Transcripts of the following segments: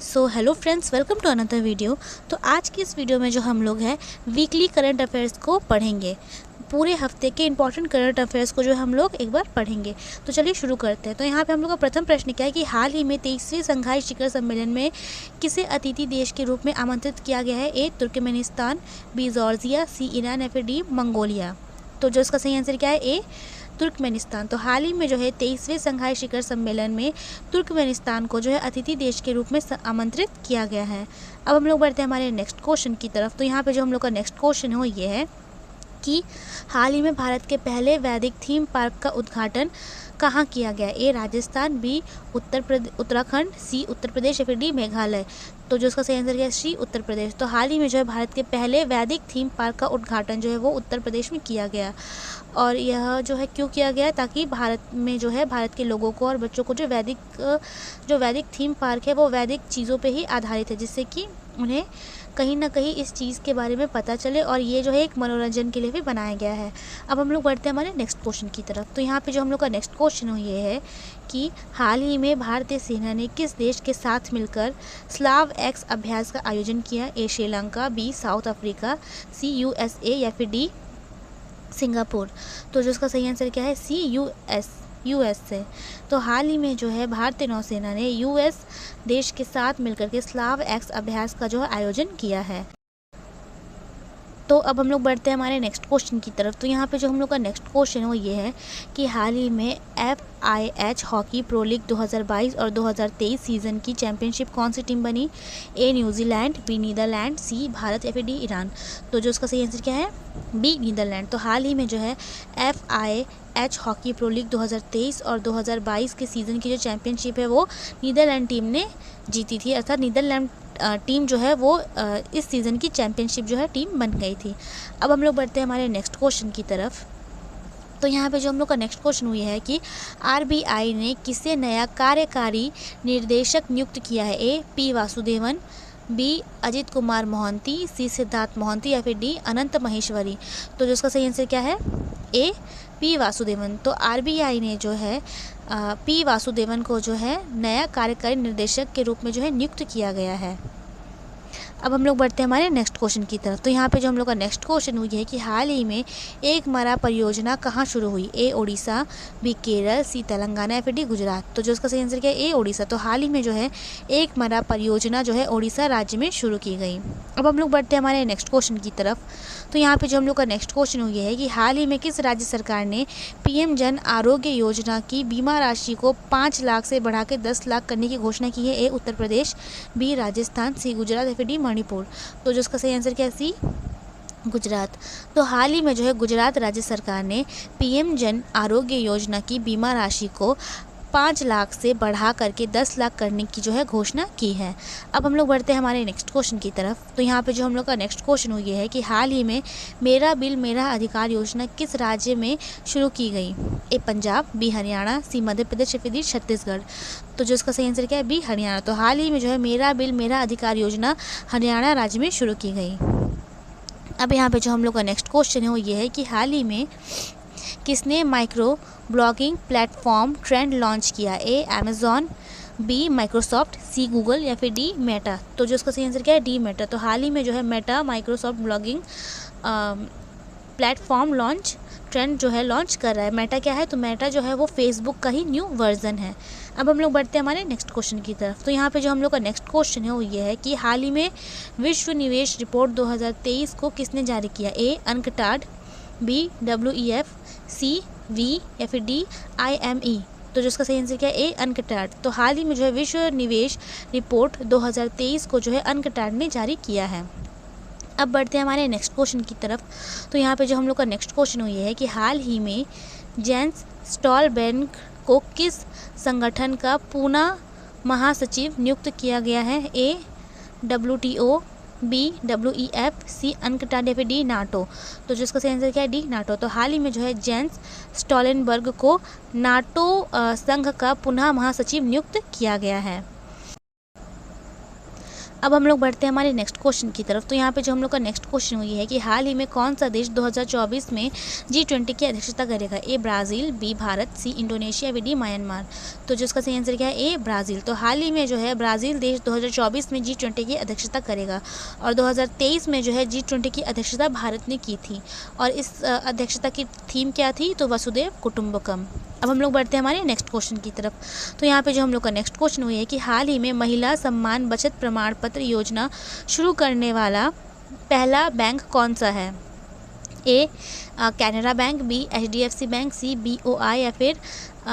So hello friends, welcome to another video. तो आज की इस वीडियो में जो हम लोग हैं वीकली करंट अफेयर्स को पढ़ेंगे। पूरे हफ्ते के इंपॉर्टेंट करंट अफेयर्स को जो हम लोग एक बार पढ़ेंगे। तो चलिए शुरू करते हैं। तो यहाँ पे हम लोग का प्रथम प्रश्न क्या है कि हाल ही में 23वें संघाई शिखर सम्मेलन में किसे अतिथि देश के रूप में आमंत्रित किया गया है? ए तुर्कमेनिस्तान, बी जॉर्जिया, सी ईरान या फिर डी मंगोलिया। तो जो इसका सही आंसर क्या है? ए तुर्कमेनिस्तान। तो हाल ही में जो है 23वें संघाई शिखर सम्मेलन में तुर्कमेनिस्तान को जो है अतिथि देश के रूप में आमंत्रित किया गया है। अब हम लोग बढ़ते हैं हमारे नेक्स्ट क्वेश्चन की तरफ। तो यहाँ पे जो हम लोग का नेक्स्ट क्वेश्चन है वो ये है कि हाल ही में भारत के पहले वैदिक थीम पार्क का उद्घाटन कहाँ किया गया? ए राजस्थान, बी उत्तराखंड, सी उत्तर प्रदेश या फिर डी मेघालय। तो जो इसका सही आंसर है सी उत्तर प्रदेश। तो हाल ही में जो है भारत के पहले वैदिक थीम पार्क का उद्घाटन जो है वो उत्तर प्रदेश में किया गया। और यह जो है क्यों किया गया? ताकि भारत में जो है भारत के लोगों को और बच्चों को जो वैदिक थीम पार्क है वो वैदिक चीज़ों पे ही आधारित है, जिससे कि उन्हें कहीं ना कहीं इस चीज़ के बारे में पता चले। और ये जो है एक मनोरंजन के लिए भी बनाया गया है। अब हम लोग बढ़ते हैं हमारे नेक्स्ट क्वेश्चन की तरफ। तो यहाँ पे जो हम लोग का नेक्स्ट क्वेश्चन है ये है कि हाल ही में भारतीय सेना ने किस देश के साथ मिलकर स्लाव एक्स अभ्यास का आयोजन किया? ए श्रीलंका, बी साउथ अफ्रीका, सी USA या फिर डी सिंगापुर। तो जो इसका सही आंसर क्या है? सी यूएस से। तो हाल ही में जो है भारतीय नौसेना ने US देश के साथ मिलकर के स्लाव एक्स अभ्यास का जो है आयोजन किया है। तो अब हम लोग बढ़ते हैं हमारे नेक्स्ट क्वेश्चन की तरफ। तो यहाँ पे जो हम लोग का नेक्स्ट क्वेश्चन है वो ये है कि हाल ही में FIH हॉकी प्रो लीग 2022 और 2023 सीज़न की चैंपियनशिप कौन सी टीम बनी? ए न्यूजीलैंड, बी नीदरलैंड, सी भारत या फिर डी ईरान। तो जो उसका सही आंसर क्या है? B Netherlands. तो हाल ही में जो है FIH हॉकी प्रो लीग 2023 और 2022 के सीज़न की जो चैंपियनशिप है वो नीदरलैंड टीम ने जीती थी। अर्थात नीदरलैंड टीम जो है वो इस सीज़न की चैंपियनशिप जो है टीम बन गई थी। अब हम लोग बढ़ते हैं हमारे नेक्स्ट क्वेश्चन की तरफ। तो यहाँ पे जो हम लोग का नेक्स्ट क्वेश्चन हुई है कि RBI ने किसे नया कार्यकारी निर्देशक नियुक्त किया है? ए P वासुदेवन, बी अजित कुमार मोहंती, सी सिद्धार्थ मोहंती या फिर डी अनंत महेश्वरी। तो जो उसका सही आंसर क्या है? ए P वासुदेवन। तो RBI ने जो है P वासुदेवन को जो है नया कार्यकारी निर्देशक के रूप में जो है नियुक्त किया गया है। अब हम लोग बढ़ते हैं हमारे नेक्स्ट क्वेश्चन की तरफ। तो यहाँ पे जो हम लोग का नेक्स्ट क्वेश्चन हुई है कि हाल ही में एक मरा परियोजना कहाँ शुरू हुई? ए ओडिशा, बी केरल, सी तेलंगाना या फिर डी गुजरात। तो जो उसका सही आंसर क्या है? ए ओडिशा। तो हाल ही में जो है एक मरा परियोजना जो है ओडिशा राज्य में शुरू की गई। अब हम लोग बढ़ते हैं हमारे नेक्स्ट क्वेश्चन की तरफ। तो यहाँ पे जो हम लोग का नेक्स्ट क्वेश्चन हुई है कि हाल ही में किस राज्य सरकार ने PM जन आरोग्य योजना की बीमा राशि को 5 लाख से बढ़ा के 10 लाख करने की घोषणा की है? ए उत्तर प्रदेश, बी राजस्थान, सी गुजरात या फिर डी मणिपुर। तो जो उसका सही आंसर क्या है? सी गुजरात। तो हाल ही में जो है गुजरात राज्य सरकार ने PM जन आरोग्य योजना की बीमा राशि को 5 लाख से बढ़ा करके 10 लाख करने की जो है घोषणा की है। अब हम लोग बढ़ते हैं हमारे नेक्स्ट क्वेश्चन की तरफ। तो यहाँ पे जो हम लोग का नेक्स्ट क्वेश्चन हुई है कि हाल ही में मेरा बिल मेरा अधिकार योजना किस राज्य में शुरू की गई? ए पंजाब, बी हरियाणा, सी मध्य प्रदेश या फिर डी छत्तीसगढ़। तो जो इसका सही आंसर क्या है? बी हरियाणा। तो हाल ही में जो है मेरा बिल मेरा अधिकार योजना हरियाणा राज्य में शुरू की गई। अब यहाँ पे जो हम लोग का नेक्स्ट क्वेश्चन है वो ये है कि हाल ही में किसने micro blogging platform trend launch किया? ए Amazon, B Microsoft, C Google या फिर डी मेटा। तो जो उसका सही आंसर क्या है? D Meta. तो हाल ही में जो है Meta Microsoft blogging platform trend जो है लॉन्च कर रहा है। मेटा क्या है? तो मेटा जो है वो फेसबुक का ही न्यू वर्जन है। अब हम लोग बढ़ते हैं हमारे नेक्स्ट क्वेश्चन की तरफ। तो यहाँ पे जो हम लोग का नेक्स्ट क्वेश्चन है वो ये है कि हाल ही में विश्व निवेश रिपोर्ट 2023 को किसने जारी किया? ए अनकटाड, बी WEF, सी वी या फिर डी IME। तो जो उसका सही आंसर क्या है? ए अनकटाड। तो हाल ही में जो है विश्व निवेश रिपोर्ट 2023 को जो है अनकटाड ने जारी किया है। अब बढ़ते हैं हमारे नेक्स्ट क्वेश्चन की तरफ। तो यहाँ पे जो हम लोग का नेक्स्ट क्वेश्चन हुई है कि हाल ही में जेंस स्टॉलबर्ग को किस संगठन का पुनः महासचिव नियुक्त किया गया है? ए WTO, बी WEF, सी अनकटाड या फिर डी नाटो। तो जो इसका सही आंसर क्या है? D NATO. तो हाल ही में जो है जेंस स्टॉलनबर्ग को नाटो संघ का पुनः महासचिव नियुक्त किया गया है। अब हम लोग बढ़ते हैं हमारे नेक्स्ट क्वेश्चन की तरफ। तो यहाँ पे जो हम लोग का नेक्स्ट क्वेश्चन हुई है कि हाल ही में कौन सा देश 2024 में G20 की अध्यक्षता करेगा? A Brazil, B Bharat, C Indonesia, D Myanmar. तो जो इसका सही आंसर क्या है? A Brazil. तो हाल ही में जो है ब्राज़ील देश 2024 में G20 की अध्यक्षता करेगा और 2023 में जो है G20 की अध्यक्षता भारत ने की थी और इस अध्यक्षता की थीम क्या थी? तो वसुदेव कुटुंबकम। अब हम लोग बढ़ते हैं हमारे नेक्स्ट क्वेश्चन की तरफ। तो यहाँ पे जो हम लोग का नेक्स्ट क्वेश्चन हुई है कि हाल ही में महिला सम्मान बचत प्रमाण पत्र योजना शुरू करने वाला पहला बैंक कौन सा है? A Canara bank, B HDFC bank, C BOI या फिर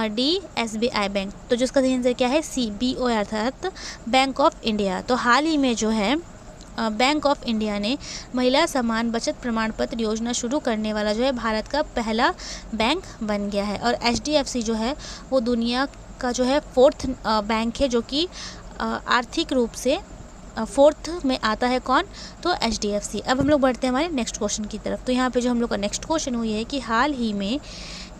डी SBI बैंक। तो जो इसका सही आंसर क्या है? सी BOI अर्थात बैंक ऑफ इंडिया। तो हाल ही में जो है बैंक ऑफ इंडिया ने महिला सम्मान बचत प्रमाण पत्र योजना शुरू करने वाला जो है भारत का पहला बैंक बन गया है और HDFC जो है वो दुनिया का जो है 4th बैंक है जो कि आर्थिक रूप से 4th में आता है। कौन? तो HDFC। अब हम लोग बढ़ते हैं हमारे नेक्स्ट क्वेश्चन की तरफ। तो यहाँ पे जो हम लोग का नेक्स्ट क्वेश्चन हुई है कि हाल ही में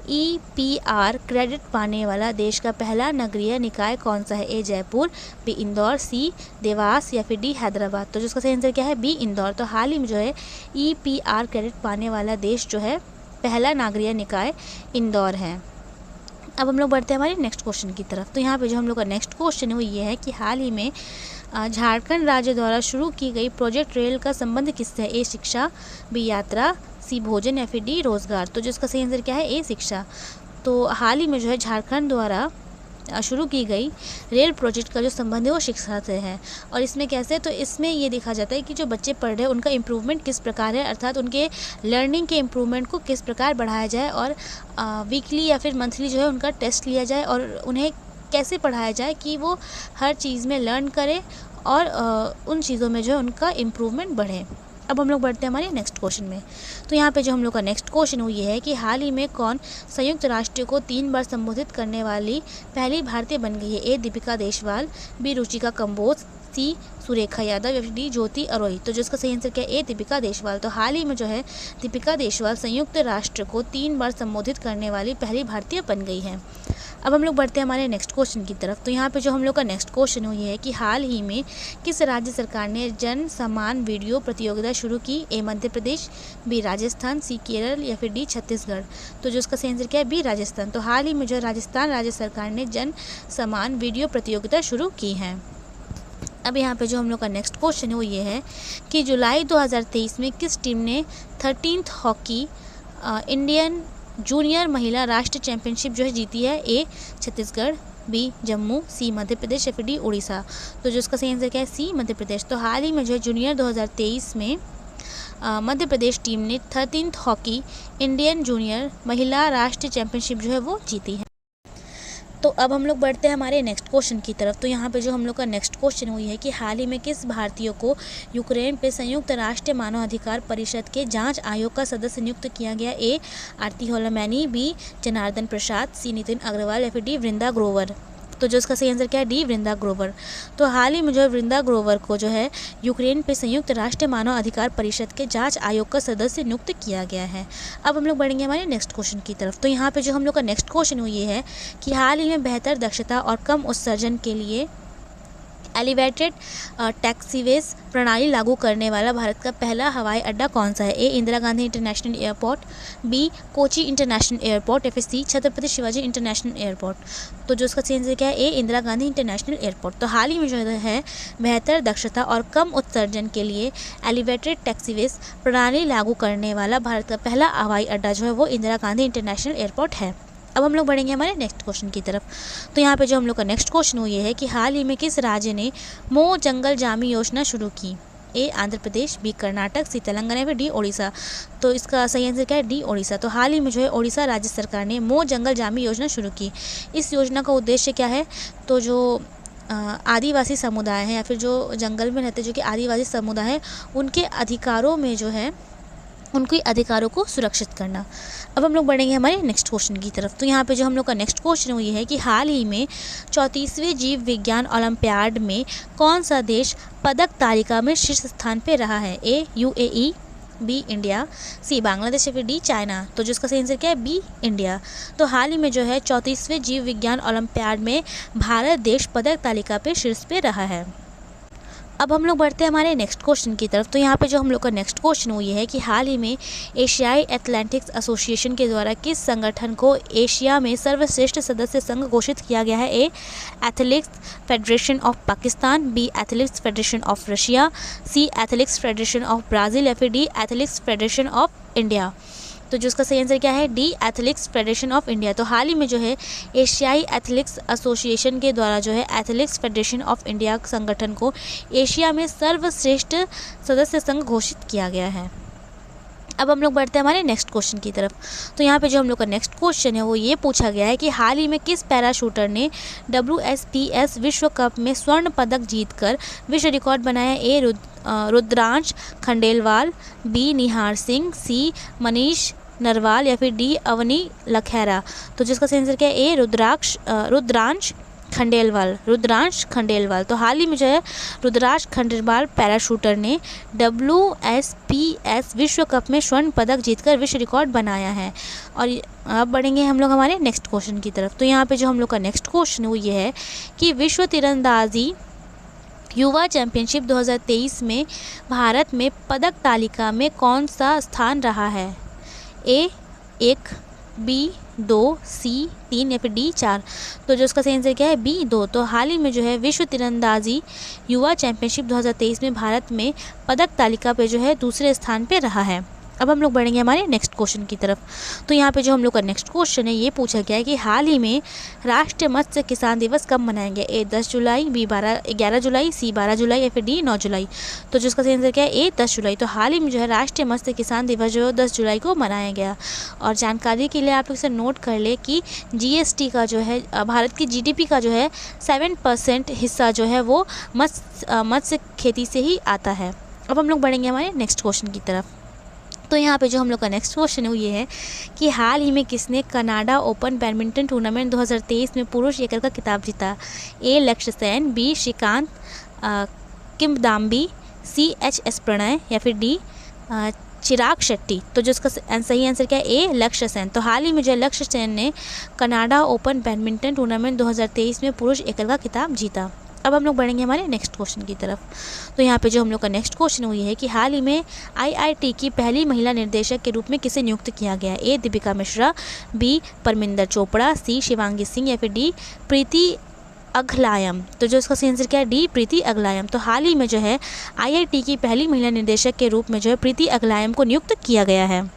EPR क्रेडिट पाने वाला देश का पहला नगरीय निकाय कौन सा है? ए जयपुर, बी इंदौर, सी देवास या फिर डी हैदराबाद। तो जिसका सही आंसर क्या है? बी इंदौर। तो हाल ही में जो है EPR क्रेडिट पाने वाला देश जो है पहला नगरीय निकाय इंदौर है। अब हम लोग बढ़ते हैं हमारे नेक्स्ट क्वेश्चन की तरफ। तो यहाँ पे जो हम लोग का नेक्स्ट क्वेश्चन है वो ये है कि हाल ही में झारखंड राज्य द्वारा शुरू की गई प्रोजेक्ट रेल का संबंध किससे है? ए शिक्षा, बी यात्रा, सी भोजन या फिर डी रोजगार। तो जिसका सही आंसर क्या है? ए शिक्षा। तो हाल ही में जो है झारखंड द्वारा शुरू की गई रेल प्रोजेक्ट का जो संबंध है वो शिक्षा से है और इसमें कैसे? तो इसमें ये देखा जाता है कि जो बच्चे पढ़ रहे हैं उनका इम्प्रूवमेंट किस प्रकार है, अर्थात उनके लर्निंग के इम्प्रूवमेंट को किस प्रकार बढ़ाया जाए और वीकली या फिर मंथली जो है उनका टेस्ट लिया जाए और उन्हें कैसे पढ़ाया जाए कि वो हर चीज़ में लर्न करें और उन चीज़ों में जो है उनका इम्प्रूवमेंट बढ़े। अब हम लोग बढ़ते हैं हमारे नेक्स्ट क्वेश्चन में। तो यहाँ पे जो हम लोग का नेक्स्ट क्वेश्चन हुई है कि हाल ही में कौन संयुक्त राष्ट्र को 3 बार संबोधित करने वाली पहली भारतीय बन गई है? ए दीपिका देशवाल, बी रुचिका कंबोज, सी सुरेखा यादव या फिर डी ज्योति अरोई। तो जिसका सही आंसर क्या है? ए दीपिका देशवाल। तो हाल ही में जो है दीपिका देशवाल संयुक्त राष्ट्र को 3 बार संबोधित करने वाली पहली भारतीय बन गई है। अब हम लोग बढ़ते हैं हमारे नेक्स्ट क्वेश्चन की तरफ। तो यहाँ पे जो हम लोग का नेक्स्ट क्वेश्चन हुई है कि हाल ही में किस राज्य सरकार ने जन सम्मान वीडियो प्रतियोगिता शुरू की? ए मध्य प्रदेश, बी राजस्थान, सी केरल या फिर डी छत्तीसगढ़। तो जो इसका सही आंसर क्या है? बी राजस्थान। तो हाल ही में जो राजस्थान राज्य सरकार ने जन सम्मान वीडियो प्रतियोगिता शुरू की है। अब यहाँ पे जो हम लोग का नेक्स्ट क्वेश्चन है वो ये है कि जुलाई 2023 में किस टीम ने 13th हॉकी इंडियन जूनियर महिला राष्ट्रीय चैंपियनशिप जो है जीती है? ए छत्तीसगढ़, बी जम्मू, सी मध्य प्रदेश या फिर डी उड़ीसा। तो जो इसका सही आंसर क्या है? सी मध्य प्रदेश। तो हाल ही में जो है जूनियर 2023 में मध्य प्रदेश टीम ने 13th हॉकी इंडियन जूनियर महिला राष्ट्रीय चैंपियनशिप जो है वो जीती है। तो अब हम लोग बढ़ते हैं हमारे नेक्स्ट क्वेश्चन की तरफ। तो यहाँ पे जो हम लोग का नेक्स्ट क्वेश्चन हुई है कि हाल ही में किस भारतीय को यूक्रेन पे संयुक्त राष्ट्र मानव अधिकार परिषद के जांच आयोग का सदस्य नियुक्त किया गया? ए आरती होलामैनी, बी जनार्दन प्रसाद, सी नितिन अग्रवाल या फिर डी वृंदा ग्रोवर। तो जो इसका सही आंसर क्या है? डी वृंदा ग्रोवर। तो हाल ही में जो है वृंदा ग्रोवर को जो है यूक्रेन पे संयुक्त राष्ट्र मानव अधिकार परिषद के जांच आयोग का सदस्य नियुक्त किया गया है। अब हम लोग बढ़ेंगे हमारे नेक्स्ट क्वेश्चन की तरफ। तो यहाँ पे जो हम लोग का नेक्स्ट क्वेश्चन ये है कि हाल ही में बेहतर दक्षता और कम उत्सर्जन के लिए एलिवेटेड टैक्सीवेज प्रणाली लागू करने वाला भारत का पहला हवाई अड्डा कौन सा है? A Indira Gandhi international airport, B Kochi international airport या फिर C Chhatrapati Shivaji international airport. तो जो उसका सही आंसर क्या है? A Indira Gandhi international airport. तो हाल ही में जो है बेहतर दक्षता और कम उत्सर्जन के लिए एलिवेटेड टैक्सीवेज प्रणाली लागू करने वाला भारत का पहला हवाई अड्डा जो है वो इंदिरा गांधी इंटरनेशनल एयरपोर्ट है। अब हम लोग बढ़ेंगे हमारे नेक्स्ट क्वेश्चन की तरफ। तो यहाँ पे जो हम लोग का नेक्स्ट क्वेश्चन वो ये है कि हाल ही में किस राज्य ने मो जंगल जामी योजना शुरू की? ए आंध्र प्रदेश, बी कर्नाटक, सी तेलंगाना या फिर डी ओडिशा। तो इसका सही आंसर क्या है? डी ओडिशा। तो हाल ही में जो है ओडिशा राज्य सरकार ने मो जंगल जामी योजना शुरू की। इस योजना का उद्देश्य क्या है? तो जो आदिवासी समुदाय हैं या फिर जो जंगल में रहते जो कि आदिवासी समुदाय हैं उनके अधिकारों में जो है उनके अधिकारों को सुरक्षित करना। अब हम लोग बढ़ेंगे हमारे नेक्स्ट क्वेश्चन की तरफ। तो यहाँ पे जो हम लोग का नेक्स्ट क्वेश्चन वो ये है कि हाल ही में 34वें जीव विज्ञान ओलंपियाड में कौन सा देश पदक तालिका में शीर्ष स्थान पे रहा है? ए UAE, बी इंडिया, सी बांग्लादेश या फिर डी चाइना। तो जिसका सही आंसर क्या है? B India. तो हाल ही में जो है 34वें जीव विज्ञान ओलंपियाड में भारत देश पदक तालिका पे शीर्ष पे रहा है। अब हम लोग बढ़ते हैं हमारे नेक्स्ट क्वेश्चन की तरफ। तो यहाँ पे जो हम लोग का नेक्स्ट क्वेश्चन वो ये है कि हाल ही में एशियाई एथलेटिक्स एसोसिएशन के द्वारा किस संगठन को एशिया में सर्वश्रेष्ठ सदस्य संघ घोषित किया गया है? A athletics federation of Pakistan, B athletics federation of Russia, C athletics federation of Brazil या फिर D athletics federation of India. तो जो उसका सही आंसर क्या है? D athletics federation of India. तो हाल ही में जो है एशियाई एथलेटिक्स एसोसिएशन के द्वारा जो है एथलेटिक्स फेडरेशन ऑफ इंडिया संगठन को एशिया में सर्वश्रेष्ठ सदस्य संघ घोषित किया गया है। अब हम लोग बढ़ते हैं हमारे नेक्स्ट क्वेश्चन की तरफ। तो यहाँ पे जो हम लोग का नेक्स्ट क्वेश्चन है वो ये पूछा गया है कि हाल ही में किस पैराशूटर ने WSPS विश्व कप में स्वर्ण पदक जीतकर विश्व रिकॉर्ड बनाया? ए रुद्रांश खंडेलवाल, बी निहार सिंह, सी मनीष नरवाल या फिर डी अवनी लखेरा। तो जिसका सही आंसर क्या है? ए रुद्रांश खंडेलवाल। तो हाल ही में जो है रुद्रांश खंडेलवाल पैराशूटर ने WSPS विश्व कप में स्वर्ण पदक जीतकर विश्व रिकॉर्ड बनाया है। और अब बढ़ेंगे हम लोग हमारे नेक्स्ट क्वेश्चन की तरफ। तो यहाँ पे जो हम लोग का नेक्स्ट क्वेश्चन है वो ये है कि विश्व तीरंदाजी युवा चैंपियनशिप 2023 में भारत में पदक तालिका में कौन सा स्थान रहा है? ए 1, बी 2, सी 3 या फिर डी 4। तो जो उसका सही आंसर क्या है? बी 2। तो हाल ही में जो है विश्व तीरंदाजी युवा चैंपियनशिप 2023 में भारत में पदक तालिका पे जो है दूसरे स्थान पे रहा है। अब हम लोग बढ़ेंगे हमारे नेक्स्ट क्वेश्चन की तरफ। तो यहाँ पे जो हम लोग का नेक्स्ट क्वेश्चन है ये पूछा गया है कि हाल ही में राष्ट्रीय मत्स्य किसान दिवस कब मनाया गया? ए 10 जुलाई, बी 11 जुलाई, सी 12 जुलाई या फिर डी 9 जुलाई। तो जिसका सही आंसर क्या है? ए 10 जुलाई। तो हाल ही में जो है राष्ट्रीय मत्स्य किसान दिवस जो है 10 जुलाई को मनाया गया। और जानकारी के लिए आप लोग इसे नोट कर ले कि GST का जो है भारत की GDP का जो है 7% हिस्सा जो है वो मत्स्य खेती से ही आता है। अब हम लोग बढ़ेंगे हमारे नेक्स्ट क्वेश्चन की तरफ। तो यहाँ पे जो हम लोग का नेक्स्ट क्वेश्चन है वो ये है कि हाल ही में किसने कनाडा ओपन बैडमिंटन टूर्नामेंट 2023 में पुरुष एकल का खिताब जीता? ए लक्ष्य सेन, बी श्रीकांत किंबदाम्बी, सी HS प्रणय या फिर डी चिराग शेट्टी। तो जो इसका सही आंसर क्या है? ए लक्ष्य सेन। तो हाल ही में जो लक्ष्य सेन ने कनाडा ओपन बैडमिंटन टूर्नामेंट 2023 में पुरुष एकल का खिताब जीता। अब हम लोग बढ़ेंगे हमारे नेक्स्ट क्वेश्चन की तरफ। तो यहाँ पे जो हम लोग का नेक्स्ट क्वेश्चन हुई है कि हाल ही में IIT की पहली महिला निर्देशक के रूप में किसे नियुक्त किया गया? ए दीपिका मिश्रा, बी परमिंदर चोपड़ा, सी शिवांगी सिंह या फिर डी प्रीति अगलायम। तो जो इसका सही आंसर क्या है? डी प्रीति अगलायम। तो हाल ही में जो है IIT की पहली महिला निर्देशक के रूप में जो है प्रीति अगलायम को नियुक्त किया गया है।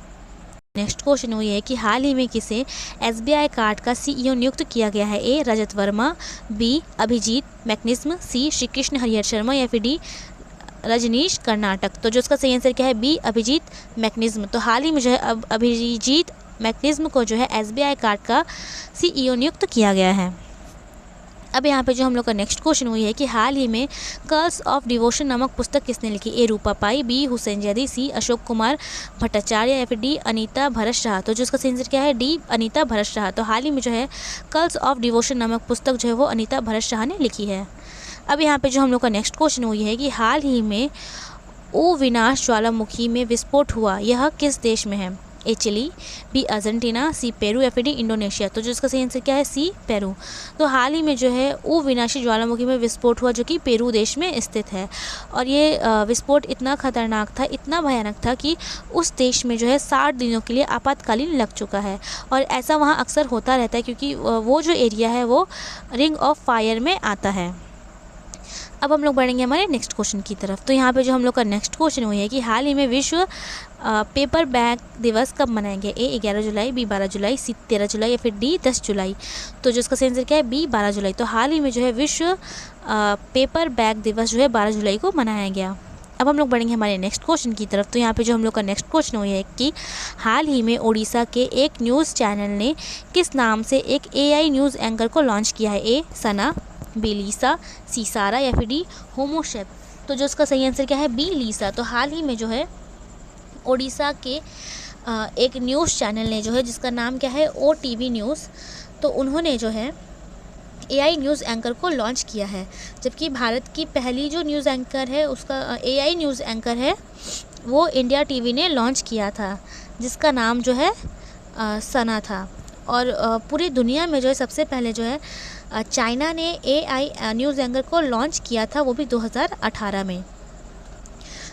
नेक्स्ट क्वेश्चन वो ये है कि हाल ही में किसे SBI कार्ड का CEO नियुक्त किया गया है? ए रजत वर्मा, बी अभिजीत मैक्निज्म, सी श्री कृष्ण हरिहर शर्मा या फिर डी रजनीश कर्नाटक। तो जो उसका सही आंसर क्या है? बी अभिजीत मैक्निज्म। तो हाल ही में जो है अभिजीत मैक्निज्म को जो है SBI कार्ड का CEO नियुक्त किया गया है। अब यहाँ पे जो हम लोग का नेक्स्ट क्वेश्चन हुई है कि हाल ही में कर्स ऑफ डिवोशन नामक पुस्तक किसने लिखी? ए रूपा पाई, बी हुसैन जैदी, सी अशोक कुमार भट्टाचार्य या फिर डी अनीता भरत शाह। तो जो इसका सही आंसर क्या है? डी अनीता भरत शाह। तो हाल ही में जो है कर्स ऑफ डिवोशन नामक पुस्तक जो है वो अनीता भरत शाह ने लिखी है। अब यहाँ पे जो हम लोग का नेक्स्ट क्वेश्चन हुई है कि हाल ही में विनाश ज्वालामुखी में विस्फोट हुआ, यह किस देश में है? ए चिली, बी अर्जेंटीना, सी पेरू या फिर डी इंडोनेशिया। तो जो इसका सही आंसर क्या है? सी पेरू। तो हाल ही में जो है विनाशी ज्वालामुखी में विस्फोट हुआ जो कि पेरू देश में स्थित है। और ये विस्फोट इतना खतरनाक था, इतना भयानक था कि उस देश में जो है 60 दिनों के लिए आपातकालीन लग चुका है। और ऐसा वहाँ अक्सर होता रहता है क्योंकि वो जो एरिया है वो रिंग ऑफ फायर में आता है। अब हम लोग बढ़ेंगे हमारे नेक्स्ट क्वेश्चन की तरफ। तो यहाँ पे जो हम लोग का नेक्स्ट क्वेश्चन हुई है कि हाल ही में विश्व पेपर बैग दिवस कब मनाया गया? ए 11 जुलाई, बी 12 जुलाई, सी 13 जुलाई या फिर डी 10 जुलाई। तो जो इसका सही आंसर क्या है? बी 12 जुलाई। तो हाल ही में जो है विश्व पेपर बैग दिवस जो है 12 जुलाई को मनाया गया। अब हम लोग बढ़ेंगे हमारे नेक्स्ट क्वेश्चन की तरफ। तो यहाँ पे जो हम लोग का नेक्स्ट क्वेश्चन हुई है कि हाल ही में उड़ीसा के एक न्यूज़ चैनल ने किस नाम से एक AI न्यूज़ एंकर को लॉन्च किया है? ए सना, बी लीसा, सी सारा या फिर डी होमोशेप। तो जो इसका सही आंसर क्या है? बी लीसा। तो हाल ही में जो है उड़ीसा के एक न्यूज़ चैनल ने जो है जिसका नाम क्या है OTV न्यूज़, तो उन्होंने जो है AI न्यूज़ एंकर को लॉन्च किया है। जबकि भारत की पहली जो न्यूज़ एंकर है उसका AI न्यूज़ एंकर है वो इंडिया TV ने लॉन्च किया था जिसका नाम जो है सना था। और पूरी दुनिया में जो है सबसे पहले जो है चाइना ने AI न्यूज़ एंकर को लॉन्च किया था, वो भी 2018 में।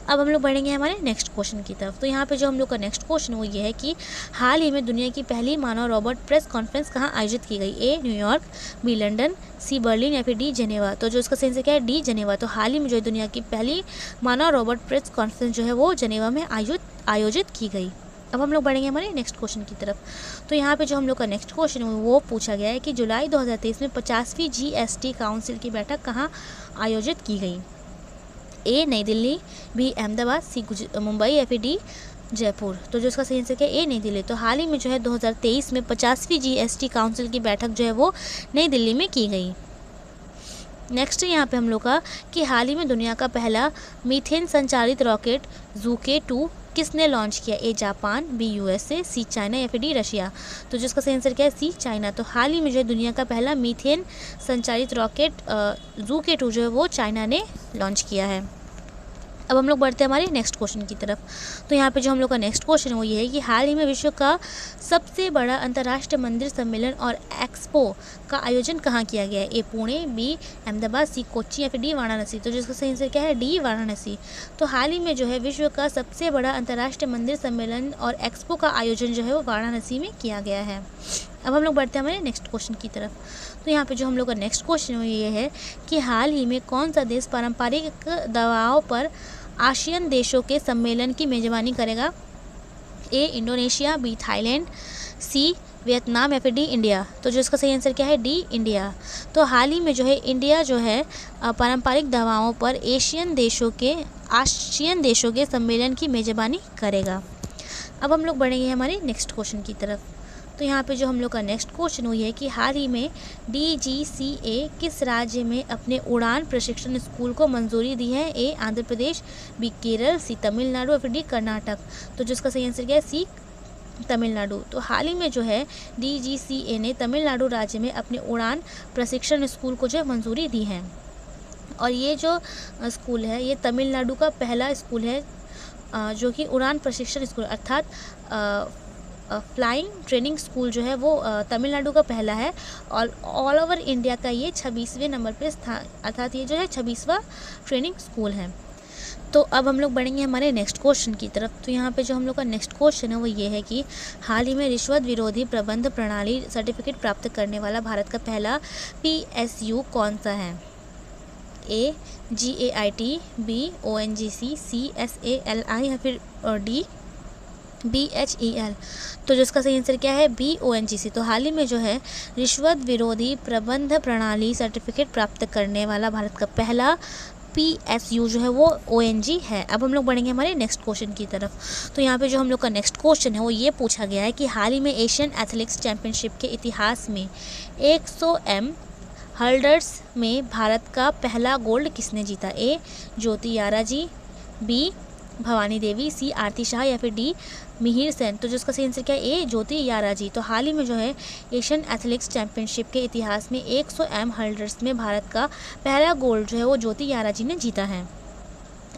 अब हम लोग बढ़ेंगे हमारे नेक्स्ट क्वेश्चन की तरफ। तो यहाँ पे जो हम लोग का नेक्स्ट क्वेश्चन वो ये है कि हाल ही में दुनिया की पहली मानव रोबोट प्रेस कॉन्फ्रेंस कहाँ आयोजित की गई? A New York, B London, C Berlin या फिर D जेनेवा। तो जो इसका सही आंसर क्या है? D Geneva. तो हाल ही में जो है दुनिया की पहली मानव रोबोट प्रेस कॉन्फ्रेंस जो है वो जेनेवा में आयोजित की गई। अब हम लोग बढ़ेंगे हमारे नेक्स्ट क्वेश्चन की तरफ। तो यहाँ पे जो हम लोग का नेक्स्ट क्वेश्चन है वो पूछा गया है कि जुलाई 2023 में 50वीं GST काउंसिल की बैठक कहाँ आयोजित की गई? A नई दिल्ली, B अहमदाबाद, C मुंबई या फिर D जयपुर। तो जो इसका सही आंसर क्या है? A नई दिल्ली। तो हाल ही में जो है 2023 में 50वीं GST काउंसिल की बैठक जो है वो नई दिल्ली में की गई। नेक्स्ट यहाँ पे हम लोग का कि हाल ही में दुनिया का पहला मीथेन संचालित रॉकेट ज़ूके 2 किसने लॉन्च किया? A Japan, B USA, C China या फिर D रशिया। तो जिसका सही आंसर क्या है? C China. तो हाल ही में जो है दुनिया का पहला मीथेन संचालित रॉकेट ज़ूके 2 जो है वो चाइना ने लॉन्च किया है। अब हम लोग बढ़ते हैं हमारे नेक्स्ट क्वेश्चन की तरफ। तो यहाँ पे जो हम लोग का नेक्स्ट क्वेश्चन है वो ये है कि हाल ही में विश्व का सबसे बड़ा अंतर्राष्ट्रीय मंदिर सम्मेलन और एक्सपो का आयोजन कहाँ किया गया है? A Pune, B Ahmedabad, C Kochi या फिर D वाराणसी। तो जिसका सही आंसर क्या है? D वाराणसी। तो हाल ही में जो है विश्व का सबसे बड़ा अंतर्राष्ट्रीय मंदिर सम्मेलन और एक्सपो का आयोजन जो है वो वाराणसी में किया गया है। अब हम लोग बढ़ते हैं हमारे नेक्स्ट क्वेश्चन की तरफ। तो यहाँ पे जो हम लोग का नेक्स्ट क्वेश्चन है ये है कि हाल ही में कौन सा देश पारंपरिक दवाओं पर आसियान देशों के सम्मेलन की मेज़बानी करेगा? A Indonesia, B Thailand, C Vietnam या फिर D इंडिया। तो जो इसका सही आंसर क्या है? D India. तो हाल ही में जो है इंडिया जो है पारंपरिक दवाओं पर आसियान देशों के सम्मेलन की मेज़बानी करेगा। अब हम लोग बढ़ेंगे हमारे नेक्स्ट क्वेश्चन की तरफ। तो यहाँ पे जो हम लोग का नेक्स्ट क्वेश्चन हुई है कि हाल ही में DGCA किस राज्य में अपने उड़ान प्रशिक्षण स्कूल को मंजूरी दी है? A Andhra Pradesh, B Kerala, C Tamil Nadu या फिर D कर्नाटक। तो जिसका सही आंसर क्या है? C तमिलनाडु। तो हाल ही में जो है DGCA ने तमिलनाडु राज्य में अपने उड़ान प्रशिक्षण स्कूल को जो है मंजूरी दी है। और ये जो स्कूल है ये तमिलनाडु का पहला स्कूल है जो कि उड़ान प्रशिक्षण स्कूल अर्थात फ्लाइंग ट्रेनिंग स्कूल जो है वो तमिलनाडु का पहला है और ऑल ओवर इंडिया का ये 26वें नंबर पर अर्थात ये जो है 26वां ट्रेनिंग स्कूल है। तो अब हम लोग बढ़ेंगे हमारे नेक्स्ट क्वेश्चन की तरफ। तो यहाँ पे जो हम लोग का नेक्स्ट क्वेश्चन है वो ये है कि हाल ही में रिश्वत विरोधी प्रबंध प्रणाली सर्टिफिकेट प्राप्त करने वाला भारत का पहला PSU कौन सा है? A GAIT, B ONGC, C SALI या फिर D BHEL। तो जिसका सही आंसर क्या है? B ONGC। तो हाल ही में जो है रिश्वत विरोधी प्रबंध प्रणाली सर्टिफिकेट प्राप्त करने वाला भारत का पहला PSU जो है वो ONG है। अब हम लोग बढ़ेंगे हमारे नेक्स्ट क्वेश्चन की तरफ। तो यहाँ पे जो हम लोग का नेक्स्ट क्वेश्चन है वो ये पूछा गया है कि हाल ही में एशियन एथलेटिक्स चैंपियनशिप के इतिहास में 100 m हर्ल्डर्स में भारत का पहला गोल्ड किसने जीता? A Jyoti Yarraji, B Bhavani Devi, C आरती शाह या फिर D मिहिर सेन। तो जिसका सही आंसर क्या है? A ज्योति याराजी। तो हाल ही में जो है एशियन एथलेटिक्स चैंपियनशिप के इतिहास में 100 m हर्ल्डर्स में भारत का पहला गोल्ड जो है वो ज्योति याराजी ने जीता है।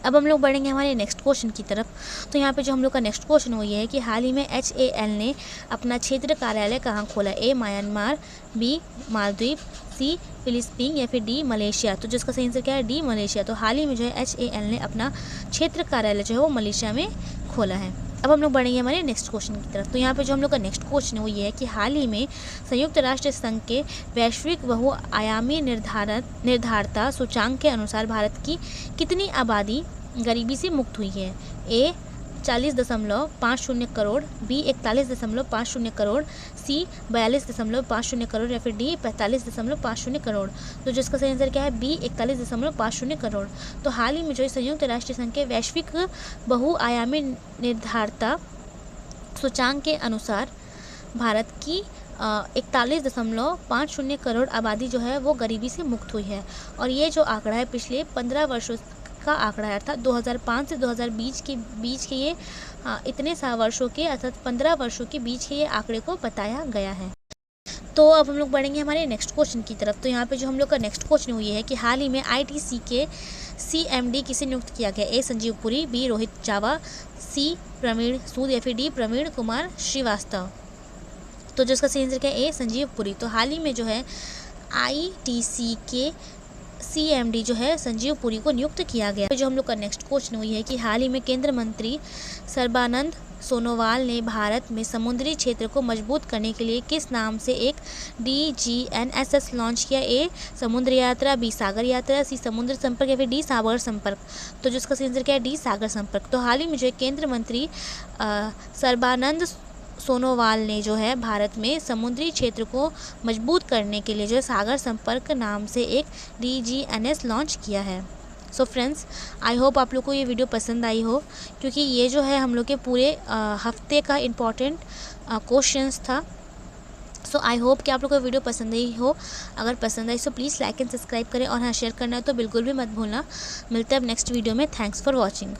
अब हम लोग बढ़ेंगे हमारे नेक्स्ट क्वेश्चन की तरफ। तो यहाँ पे जो हम लोग का नेक्स्ट क्वेश्चन वो ये है कि हाल ही में HAL ने अपना क्षेत्र कार्यालय कहाँ खोला? A Myanmar, B Maldives, C Philippine या फिर D मलेशिया। तो जिसका सही आंसर क्या है? D Malaysia. तो हाल ही में जो है HAL ने अपना क्षेत्र कार्यालय जो है वो मलेशिया में खोला है। अब हम लोग बढ़ेंगे हमारे नेक्स्ट क्वेश्चन की तरफ। तो यहाँ पे जो हम लोग का नेक्स्ट क्वेश्चन है वो ये है कि हाल ही में संयुक्त राष्ट्र संघ के वैश्विक बहुआयामी निर्धारता सूचांक के अनुसार भारत की कितनी आबादी गरीबी से मुक्त हुई है? A 40.50 crore, B 41.50 crore, C 42.50 crore या फिर D 45.50 करोड़। तो जिसका सही आंसर क्या है? B 41.50 करोड़। तो हाल ही में जो संयुक्त राष्ट्र संघ के वैश्विक बहुआयामी निर्धारता सूचांक के अनुसार भारत की 41.50 करोड़ आबादी जो है वो गरीबी से मुक्त हुई है। और ये जो आंकड़ा है पिछले 15 वर्षों का आंकड़ा है अर्थात 2005 से 2020 के बीच के ये इतने वर्षों के अर्थात 15 वर्षों के बीच के ये आंकड़े को बताया गया है। तो अब हम लोग बढ़ेंगे हमारे नेक्स्ट क्वेश्चन की तरफ। तो यहाँ पे जो हम लोग का नेक्स्ट क्वेश्चन ये है कि हाल ही में ITC के CMD किसे नियुक्त किया गया? A Sanjeev Puri, B Rohit Java, C Praveen सूद या फिर D प्रवीण कुमार श्रीवास्तव। तो जिसका सही आंसर क्या है? A संजीव पुरी। तो हाल ही में जो है ITC के CMD जो है संजीव पुरी को नियुक्त किया गया। जो हम लोग का नेक्स्ट क्वेश्चन हुई है कि हाल ही में केंद्रीय मंत्री सर्बानंद सोनोवाल ने भारत में समुद्री क्षेत्र को मजबूत करने के लिए किस नाम से एक DGNSS लॉन्च किया? A समुद्र यात्रा, B सागर यात्रा, C समुद्र संपर्क या फिर D सागर संपर्क। तो जिसका सही आंसर क्या है? D सागर संपर्क। तो हाल ही में जो है केंद्रीय मंत्री सर्बानंद सोनोवाल ने जो है भारत में समुद्री क्षेत्र को मजबूत करने के लिए जो है सागर संपर्क नाम से एक DGNS लॉन्च किया है। सो फ्रेंड्स, आई होप आप लोग को ये वीडियो पसंद आई हो, क्योंकि ये जो है हम लोग के पूरे हफ्ते का इम्पॉर्टेंट क्वेश्चंस था। सो आई होप कि आप लोग को वीडियो पसंद आई हो। अगर पसंद आई तो प्लीज़ लाइक एंड सब्सक्राइब करें और हाँ, शेयर करना है तो बिल्कुल भी मत भूलना। मिलते हैं अब नेक्स्ट वीडियो में। Thanks for watching.